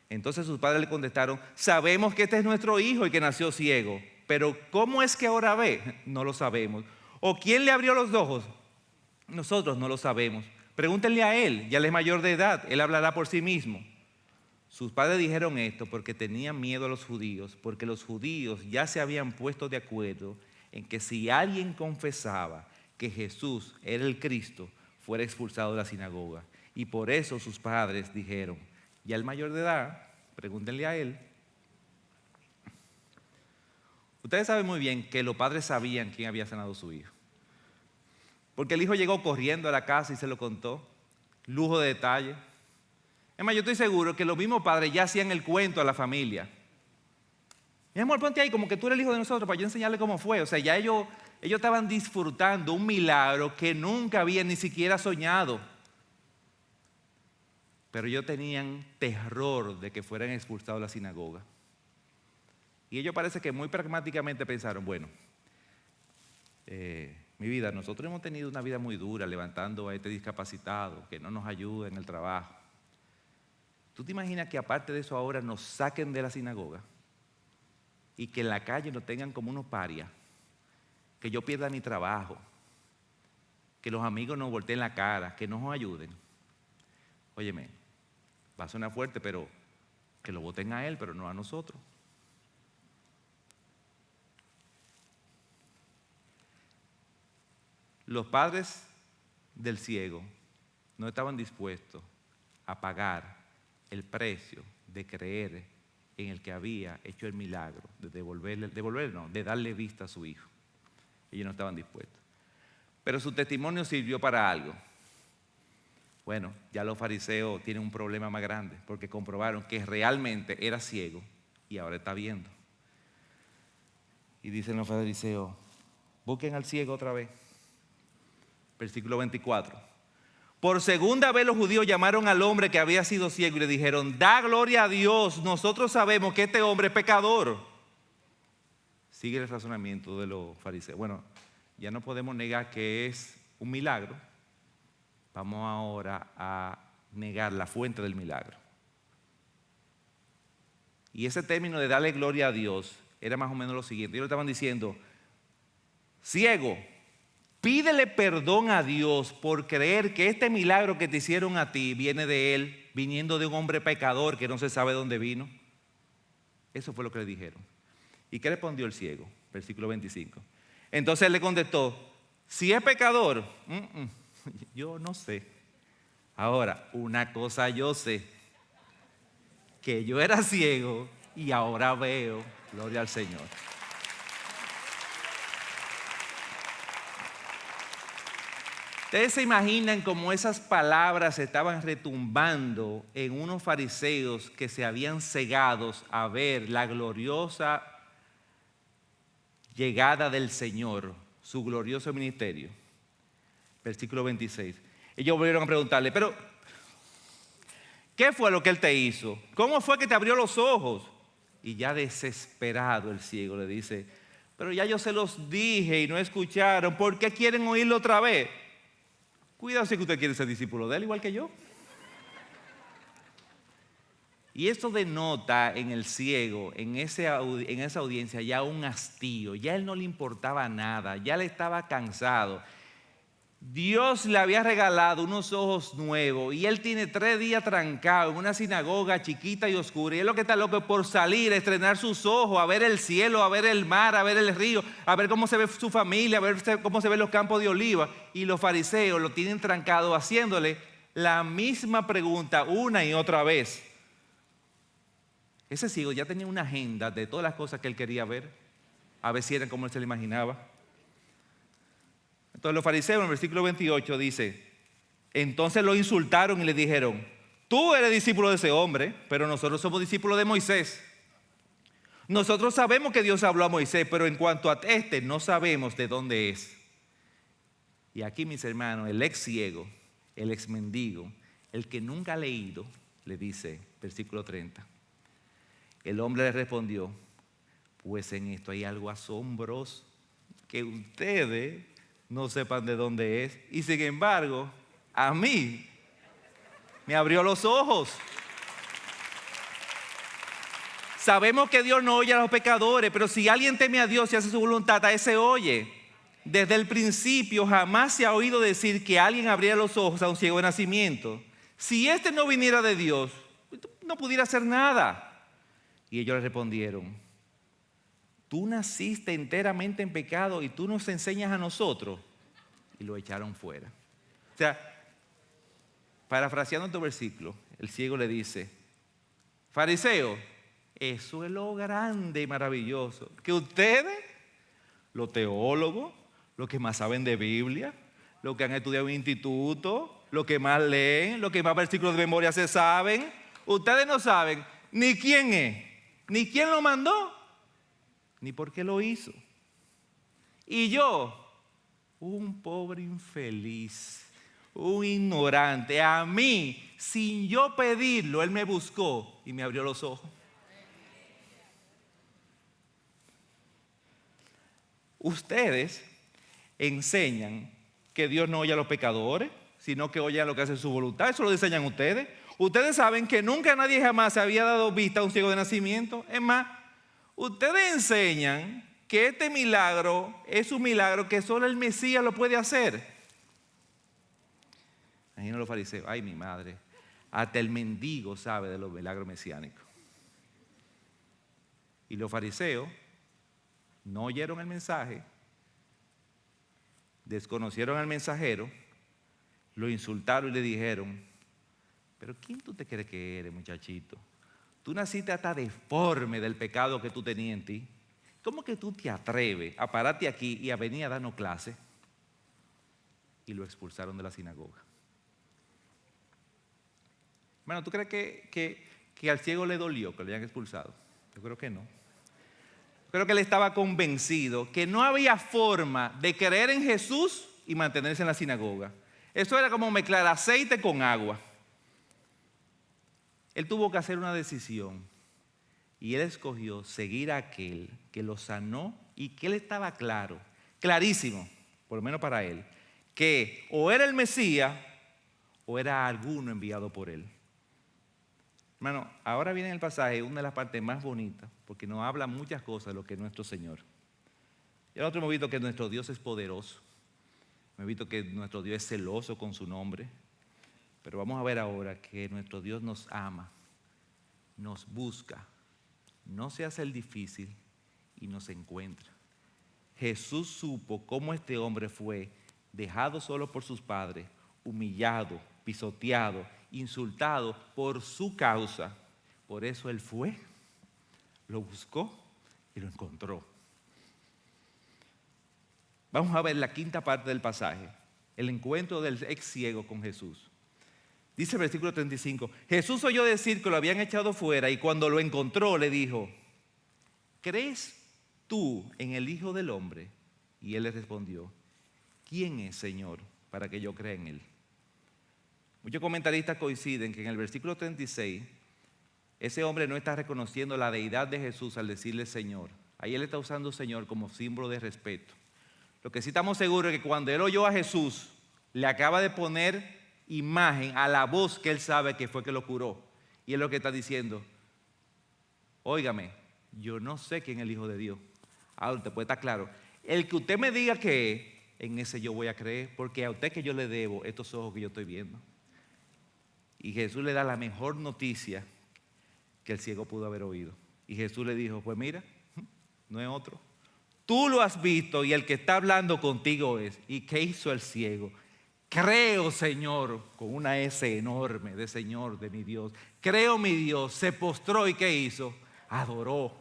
Entonces sus padres le contestaron, sabemos que este es nuestro hijo y que nació ciego, pero ¿cómo es que ahora ve? No lo sabemos. ¿O quién le abrió los ojos? Nosotros no lo sabemos. Pregúntenle a él, ya él es mayor de edad, él hablará por sí mismo. Sus padres dijeron esto porque tenían miedo a los judíos, porque los judíos ya se habían puesto de acuerdo en que si alguien confesaba que Jesús era el Cristo, fuera expulsado de la sinagoga. Y por eso sus padres dijeron, ya el mayor de edad, pregúntenle a él. Ustedes saben muy bien que los padres sabían quién había sanado a su hijo. Porque el hijo llegó corriendo a la casa y se lo contó. Lujo de detalle. Es más, yo estoy seguro que los mismos padres ya hacían el cuento a la familia. Mi amor, ponte ahí como que tú eres el hijo de nosotros para yo enseñarle cómo fue. O sea, ya ellos estaban disfrutando un milagro que nunca habían ni siquiera soñado. Pero ellos tenían terror de que fueran expulsados de la sinagoga. Y ellos parece que muy pragmáticamente pensaron, bueno, mi vida, nosotros hemos tenido una vida muy dura levantando a este discapacitado que no nos ayuda en el trabajo. ¿Tú te imaginas que aparte de eso ahora nos saquen de la sinagoga y que en la calle nos tengan como unos parias? Que yo pierda mi trabajo, que los amigos nos volteen la cara, que no nos ayuden. Óyeme, va a sonar fuerte, pero que lo voten a él, pero no a nosotros. Los padres del ciego no estaban dispuestos a pagar el precio de creer en el que había hecho el milagro, de darle vista a su hijo. Ellos no estaban dispuestos. Pero su testimonio sirvió para algo. Bueno, ya los fariseos tienen un problema más grande, porque comprobaron que realmente era ciego y ahora está viendo. Y dicen los fariseos, busquen al ciego otra vez. Versículo 24. Por segunda vez los judíos llamaron al hombre que había sido ciego y le dijeron, da gloria a Dios, nosotros sabemos que este hombre es pecador. Sigue el razonamiento de los fariseos. Bueno, ya no podemos negar que es un milagro. Vamos ahora a negar la fuente del milagro. Y ese término de darle gloria a Dios era más o menos lo siguiente. Ellos estaban diciendo, ciego, pídele perdón a Dios por creer que este milagro que te hicieron a ti viene de Él, viniendo de un hombre pecador que no se sabe dónde vino. Eso fue lo que le dijeron. ¿Y qué respondió el ciego? Versículo 25. Entonces él le contestó, si es pecador, yo no sé. Ahora, una cosa yo sé, que yo era ciego y ahora veo, gloria al Señor. Ustedes se imaginan cómo esas palabras estaban retumbando en unos fariseos que se habían cegado a ver la gloriosa llegada del Señor, su glorioso ministerio. Versículo 26. Ellos volvieron a preguntarle, pero ¿qué fue lo que Él te hizo? ¿Cómo fue que te abrió los ojos? Y ya desesperado el ciego le dice, pero ya yo se los dije y no escucharon, ¿por qué quieren oírlo otra vez? Cuidado si usted quiere ser discípulo de Él igual que yo. Y esto denota en el ciego, en esa audiencia, ya un hastío. Ya él no le importaba nada, ya le estaba cansado. Dios le había regalado unos ojos nuevos y él tiene 3 días trancado en una sinagoga chiquita y oscura. Y él lo que está loco por salir, estrenar sus ojos, a ver el cielo, a ver el mar, a ver el río, a ver cómo se ve su familia, a ver cómo se ven los campos de oliva. Y los fariseos lo tienen trancado haciéndole la misma pregunta una y otra vez. Ese ciego ya tenía una agenda de todas las cosas que él quería ver, a ver si eran como él se lo imaginaba. Entonces los fariseos en el versículo 28 dice, entonces lo insultaron y le dijeron, tú eres discípulo de ese hombre, pero nosotros somos discípulos de Moisés. Nosotros sabemos que Dios habló a Moisés, pero en cuanto a este no sabemos de dónde es. Y aquí, mis hermanos, el ex ciego, el ex mendigo, el que nunca ha leído, le dice, versículo 30. El hombre le respondió, pues en esto hay algo asombroso, que ustedes no sepan de dónde es. Y sin embargo, a mí me abrió los ojos. Sabemos que Dios no oye a los pecadores, pero si alguien teme a Dios y hace su voluntad, a ese oye. Desde el principio jamás se ha oído decir que alguien abriera los ojos a un ciego de nacimiento. Si este no viniera de Dios, no pudiera hacer nada. Y ellos le respondieron, tú naciste enteramente en pecado y tú nos enseñas a nosotros. Y lo echaron fuera. O sea, parafraseando este versículo, el ciego le dice, fariseo, eso es lo grande y maravilloso, que ustedes, los teólogos, los que más saben de Biblia, los que han estudiado en instituto, los que más leen, los que más versículos de memoria se saben, ustedes no saben ni quién es, ni quién lo mandó, ni por qué lo hizo. Y yo, un pobre infeliz, un ignorante, a mí, sin yo pedirlo, él me buscó y me abrió los ojos. Ustedes enseñan que Dios no oye a los pecadores, sino que oye a lo que hace su voluntad. Eso lo enseñan ustedes. Ustedes saben que nunca nadie jamás se había dado vista a un ciego de nacimiento. Es más, ustedes enseñan que este milagro es un milagro que solo el Mesías lo puede hacer. Imagino los fariseos, ay mi madre, hasta el mendigo sabe de los milagros mesiánicos. Y los fariseos no oyeron el mensaje, desconocieron al mensajero, lo insultaron y le dijeron, pero ¿quién tú te crees que eres, muchachito? Tú naciste hasta deforme del pecado que tú tenías en ti. ¿Cómo que tú te atreves a pararte aquí y a venir a darnos clase? Y lo expulsaron de la sinagoga. Hermano, ¿tú crees que al ciego le dolió que lo hayan expulsado? Yo creo que no. Yo creo que él estaba convencido que no había forma de creer en Jesús y mantenerse en la sinagoga. Eso era como mezclar aceite con agua. Él tuvo que hacer una decisión. Y él escogió seguir a aquel que lo sanó y que él estaba claro, clarísimo, por lo menos para él, que o era el Mesías o era alguno enviado por él. Hermano, ahora viene el pasaje, una de las partes más bonitas, porque nos habla muchas cosas de lo que es nuestro Señor. Y nosotros hemos visto que nuestro Dios es poderoso, hemos visto que nuestro Dios es celoso con su nombre, pero vamos a ver ahora que nuestro Dios nos ama, nos busca, no se hace el difícil y nos encuentra. Jesús supo cómo este hombre fue dejado solo por sus padres, humillado, pisoteado, insultado por su causa. Por eso él fue, lo buscó y lo encontró. Vamos a ver la quinta parte del pasaje, el encuentro del ex ciego con Jesús. Dice el versículo 35, Jesús oyó decir que lo habían echado fuera y cuando lo encontró le dijo, ¿crees tú en el Hijo del Hombre? Y él le respondió, ¿quién es, Señor, para que yo crea en él? Muchos comentaristas coinciden que en el versículo 36, ese hombre no está reconociendo la deidad de Jesús al decirle Señor. Ahí él está usando Señor como símbolo de respeto. Lo que sí estamos seguros es que cuando él oyó a Jesús, le acaba de poner imagen a la voz que él sabe que fue que lo curó. Y es lo que está diciendo: óigame, yo no sé quién es el Hijo de Dios. Ahora usted puede estar claro, el que usted me diga que es, en ese yo voy a creer, porque a usted que yo le debo estos ojos que yo estoy viendo. Y Jesús le da la mejor noticia que el ciego pudo haber oído. Y Jesús le dijo: pues mira, no es otro. Tú lo has visto y el que está hablando contigo es. ¿Y qué hizo el ciego? Creo, Señor, con una S enorme de Señor, de mi Dios. Creo, mi Dios. Se postró y ¿qué hizo? Adoró.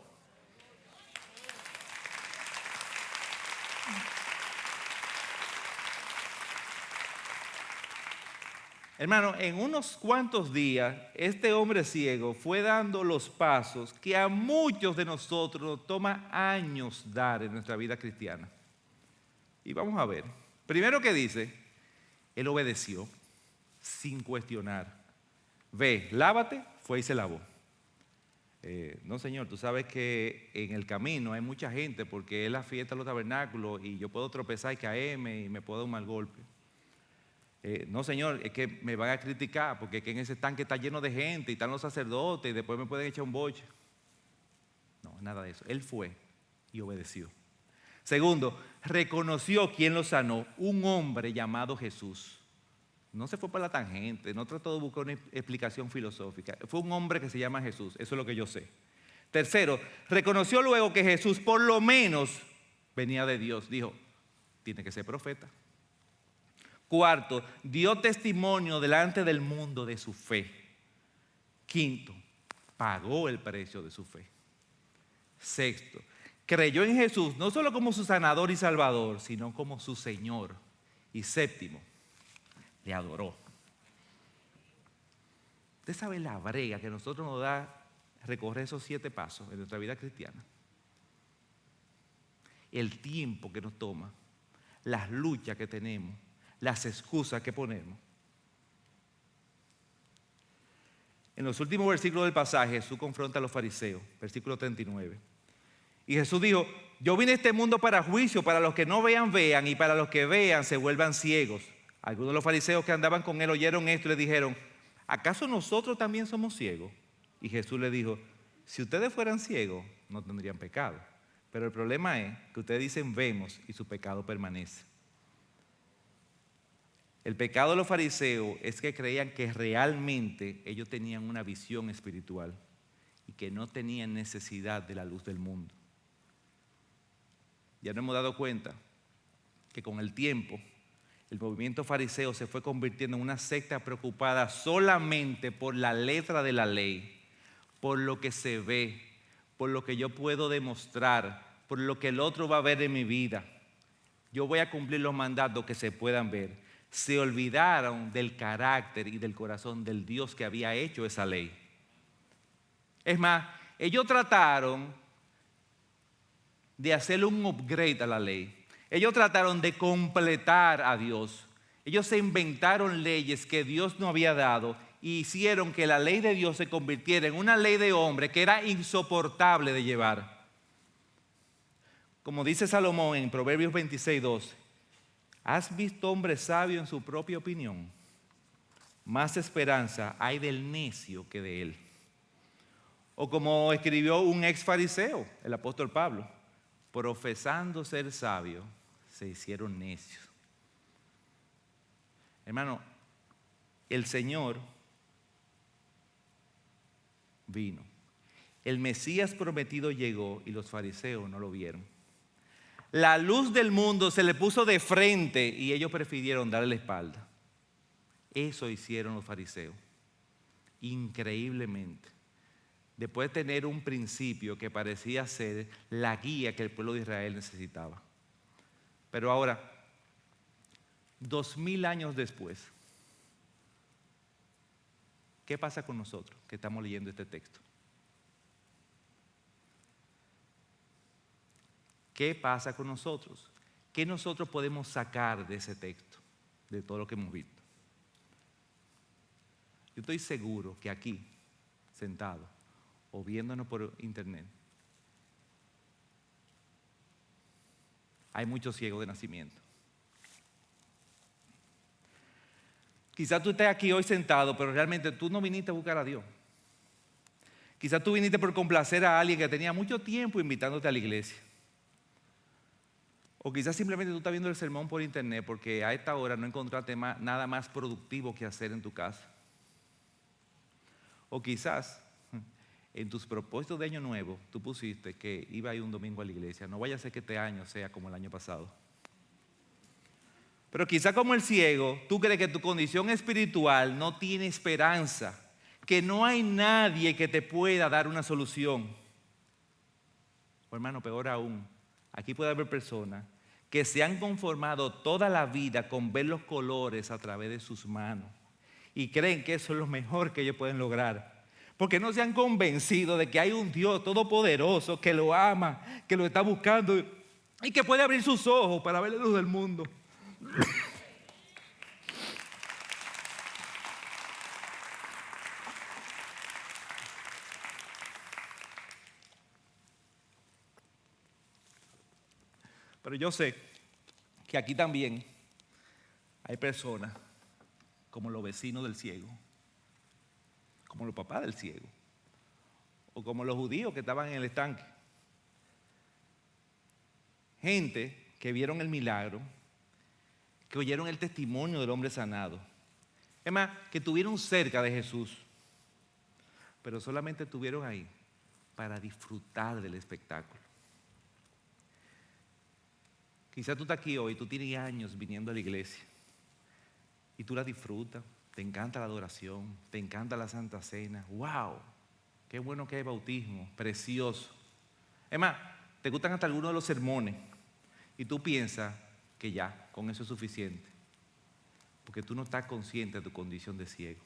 Hermano, en unos cuantos días, este hombre ciego fue dando los pasos que a muchos de nosotros nos toma años dar en nuestra vida cristiana. Y vamos a ver. Primero que dice, él obedeció sin cuestionar. Ve, lávate, fue y se lavó. No, Señor, tú sabes que en el camino hay mucha gente porque es la fiesta de los tabernáculos y yo puedo tropezar y caerme y me puedo dar un mal golpe. No, Señor, es que me van a criticar porque es que en ese tanque está lleno de gente y están los sacerdotes y después me pueden echar un boche. No, nada de eso. Él fue y obedeció. Segundo, reconoció quién lo sanó, un hombre llamado Jesús. No se fue por la tangente, no trató de buscar una explicación filosófica. Fue un hombre que se llama Jesús, eso es lo que yo sé. Tercero, reconoció luego que Jesús por lo menos venía de Dios. Dijo, tiene que ser profeta. Cuarto, dio testimonio delante del mundo de su fe. Quinto, pagó el precio de su fe. Sexto, creyó en Jesús no solo como su sanador y salvador, sino como su Señor. Y séptimo, le adoró. Usted sabe la brega que nosotros nos da recorrer esos 7 pasos en nuestra vida cristiana. El tiempo que nos toma, las luchas que tenemos, las excusas que ponemos. En los últimos versículos del pasaje, Jesús confronta a los fariseos, versículo 39. Y Jesús dijo, yo vine a este mundo para juicio, para los que no vean, vean, y para los que vean, se vuelvan ciegos. Algunos de los fariseos que andaban con él oyeron esto y le dijeron, ¿acaso nosotros también somos ciegos? Y Jesús le dijo, si ustedes fueran ciegos, no tendrían pecado. Pero el problema es que ustedes dicen vemos y su pecado permanece. El pecado de los fariseos es que creían que realmente ellos tenían una visión espiritual y que no tenían necesidad de la luz del mundo. Ya nos hemos dado cuenta que con el tiempo el movimiento fariseo se fue convirtiendo en una secta preocupada solamente por la letra de la ley, por lo que se ve, por lo que yo puedo demostrar, por lo que el otro va a ver en mi vida. Yo voy a cumplir los mandatos que se puedan ver. Se olvidaron del carácter y del corazón del Dios que había hecho esa ley. Es más, ellos trataron de hacerle un upgrade a la ley. Ellos trataron de completar a Dios. Ellos se inventaron leyes que Dios no había dado y hicieron que la ley de Dios se convirtiera en una ley de hombre que era insoportable de llevar. Como dice Salomón en Proverbios 26:12, ¿has visto hombre sabio en su propia opinión? Más esperanza hay del necio que de él. O como escribió un ex fariseo, el apóstol Pablo, profesando ser sabios, se hicieron necios. Hermano, el Señor vino. El Mesías prometido llegó y los fariseos no lo vieron. La luz del mundo se le puso de frente y ellos prefirieron darle la espalda. Eso hicieron los fariseos, increíblemente. Después de tener un principio que parecía ser la guía que el pueblo de Israel necesitaba. Pero ahora, 2000 años después, ¿qué pasa con nosotros que estamos leyendo este texto? ¿Qué pasa con nosotros? ¿Qué nosotros podemos sacar de ese texto, de todo lo que hemos visto? Yo estoy seguro que aquí, sentado o viéndonos por internet, hay muchos ciegos de nacimiento. Quizás tú estés aquí hoy sentado, pero realmente tú no viniste a buscar a Dios. Quizás tú viniste por complacer a alguien que tenía mucho tiempo invitándote a la iglesia. O quizás simplemente tú estás viendo el sermón por internet porque a esta hora no encontraste nada más productivo que hacer en tu casa. O quizás en tus propósitos de año nuevo tú pusiste que iba a ir un domingo a la iglesia. No vaya a ser que este año sea como el año pasado. Pero quizás como el ciego, tú crees que tu condición espiritual no tiene esperanza, que no hay nadie que te pueda dar una solución. O hermano, peor aún, aquí puede haber personas que se han conformado toda la vida con ver los colores a través de sus manos y creen que eso es lo mejor que ellos pueden lograr. Porque no se han convencido de que hay un Dios todopoderoso que lo ama, que lo está buscando y que puede abrir sus ojos para ver la luz del mundo. Pero yo sé que aquí también hay personas como los vecinos del ciego, como los papás del ciego, o como los judíos que estaban en el estanque. Gente que vieron el milagro, que oyeron el testimonio del hombre sanado. Es más, que estuvieron cerca de Jesús, pero solamente estuvieron ahí para disfrutar del espectáculo. Quizás tú estás aquí hoy, tú tienes años viniendo a la iglesia y tú la disfrutas, te encanta la adoración, te encanta la Santa Cena. ¡Wow! ¡Qué bueno que hay bautismo! ¡Precioso! Es más, te gustan hasta algunos de los sermones y tú piensas que ya, con eso es suficiente, porque tú no estás consciente de tu condición de ciego.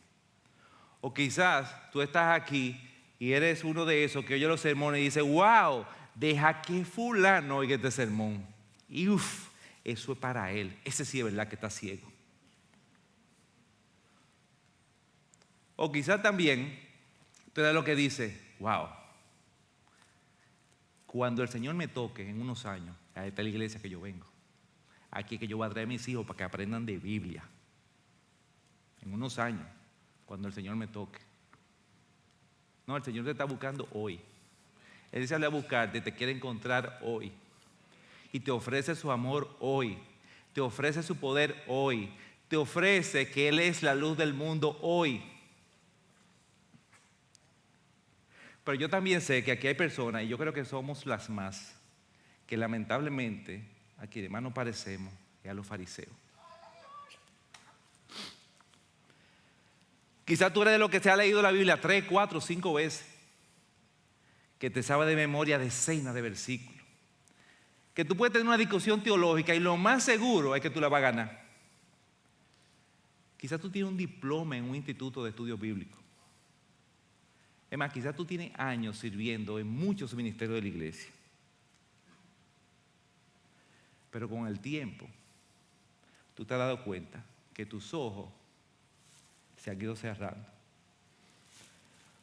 O quizás tú estás aquí y eres uno de esos que oye los sermones y dice, ¡wow! Deja que fulano oiga este sermón. Y eso es para él. Ese sí es verdad que está ciego. O quizás también tú eres lo que dice, wow, cuando el Señor me toque en unos años, a esta es la iglesia que yo vengo, aquí es que yo voy a traer a mis hijos para que aprendan de Biblia. En unos años, cuando el Señor me toque. No, el Señor te está buscando hoy. Él sale a buscarte, te quiere encontrar hoy. Y te ofrece su amor hoy, te ofrece su poder hoy, te ofrece que Él es la luz del mundo hoy. Pero yo también sé que aquí hay personas, y yo creo que somos las más, que lamentablemente a quienes más nos parecemos es a los fariseos. Quizás tú eres de los que se ha leído la Biblia 3, 4, 5 veces, que te sabe de memoria decenas de versículos. Que tú puedes tener una discusión teológica y lo más seguro es que tú la vas a ganar. Quizás tú tienes un diploma en un instituto de estudios bíblicos. Es más, quizás tú tienes años sirviendo en muchos ministerios de la iglesia. Pero con el tiempo, tú te has dado cuenta que tus ojos se han ido cerrando.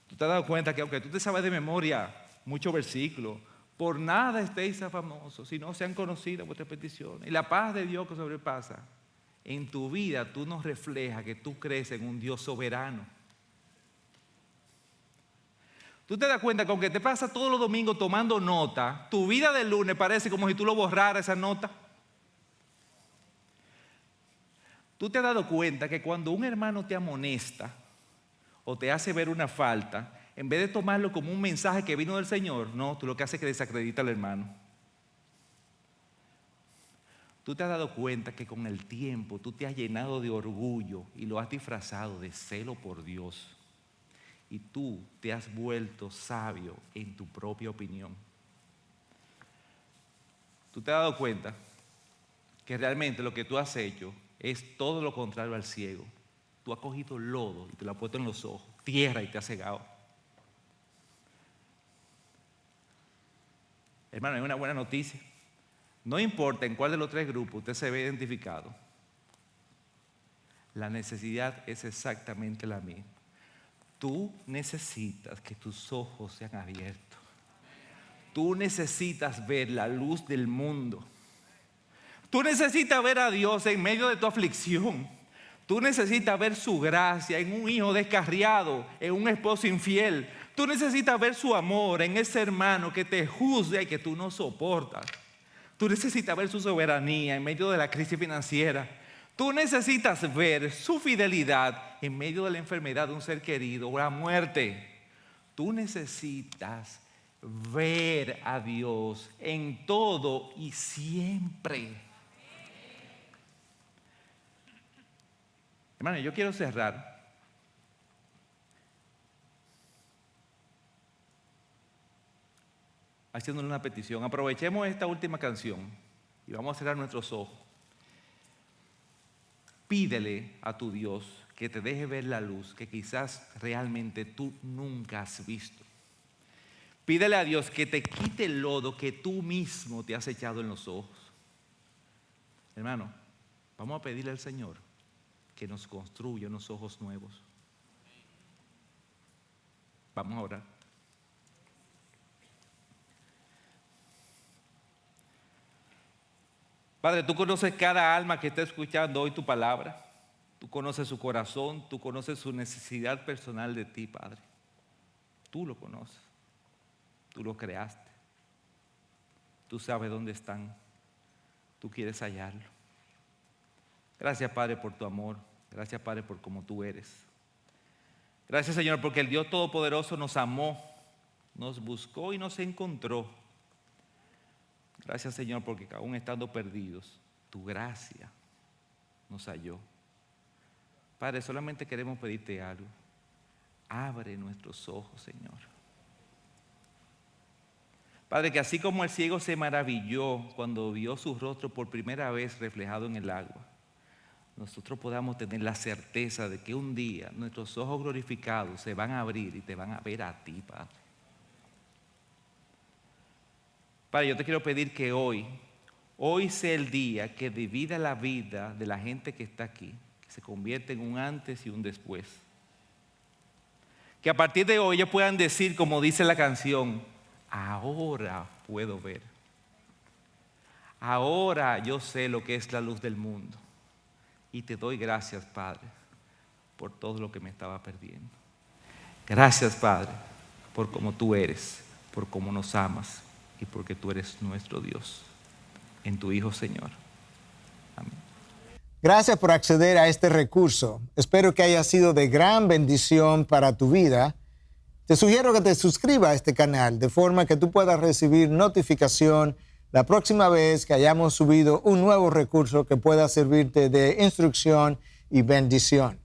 Tú te has dado cuenta que aunque tú te sabes de memoria muchos versículos, por nada estéis famosos, si no sean conocidas vuestras peticiones. Y la paz de Dios que sobrepasa, en tu vida tú nos reflejas que tú crees en un Dios soberano. Tú te das cuenta que aunque te pasas todos los domingos tomando nota, tu vida del lunes parece como si tú lo borraras esa nota. Tú te has dado cuenta que cuando un hermano te amonesta o te hace ver una falta, en vez de tomarlo como un mensaje que vino del Señor, no, tú lo que haces es que desacredita al hermano. Tú te has dado cuenta que con el tiempo tú te has llenado de orgullo y lo has disfrazado de celo por Dios. Y tú te has vuelto sabio en tu propia opinión. Tú te has dado cuenta que realmente lo que tú has hecho es todo lo contrario al ciego. Tú has cogido lodo y te lo has puesto en los ojos, tierra y te has cegado. Hermano, hay una buena noticia. No importa en cuál de los tres grupos usted se ve identificado, la necesidad es exactamente la misma. Tú necesitas que tus ojos sean abiertos. Tú necesitas ver la luz del mundo. Tú necesitas ver a Dios en medio de tu aflicción. Tú necesitas ver su gracia en un hijo descarriado, en un esposo infiel. Tú necesitas ver su amor en ese hermano que te juzga y que tú no soportas. Tú necesitas ver su soberanía en medio de la crisis financiera. Tú necesitas ver su fidelidad en medio de la enfermedad de un ser querido o la muerte. Tú necesitas ver a Dios en todo y siempre. Hermano, yo quiero cerrar haciéndole una petición. Aprovechemos esta última canción y vamos a cerrar nuestros ojos. Pídele a tu Dios que te deje ver la luz que quizás realmente tú nunca has visto. Pídele a Dios que te quite el lodo que tú mismo te has echado en los ojos. Hermano, vamos a pedirle al Señor que nos construya unos ojos nuevos. Vamos a orar. Padre, tú conoces cada alma que está escuchando hoy tu palabra. Tú conoces su corazón, tú conoces su necesidad personal de ti, Padre. Tú lo conoces, tú lo creaste. Tú sabes dónde están, tú quieres hallarlo. Gracias, Padre, por tu amor. Gracias, Padre, por cómo tú eres. Gracias, Señor, porque el Dios Todopoderoso nos amó, nos buscó y nos encontró. Gracias, Señor, porque aún estando perdidos, tu gracia nos halló. Padre, solamente queremos pedirte algo. Abre nuestros ojos, Señor. Padre, que así como el ciego se maravilló cuando vio su rostro por primera vez reflejado en el agua, nosotros podamos tener la certeza de que un día nuestros ojos glorificados se van a abrir y te van a ver a ti, Padre. Padre, yo te quiero pedir que hoy sea el día que divida la vida de la gente que está aquí, que se convierte en un antes y un después. Que a partir de hoy ellos puedan decir, como dice la canción, ahora puedo ver. Ahora yo sé lo que es la luz del mundo. Y te doy gracias, Padre, por todo lo que me estaba perdiendo. Gracias, Padre, por cómo tú eres, por cómo nos amas y porque tú eres nuestro Dios. En tu Hijo, Señor. Amén. Gracias por acceder a este recurso. Espero que haya sido de gran bendición para tu vida. Te sugiero que te suscribas a este canal de forma que tú puedas recibir notificación la próxima vez que hayamos subido un nuevo recurso que pueda servirte de instrucción y bendición.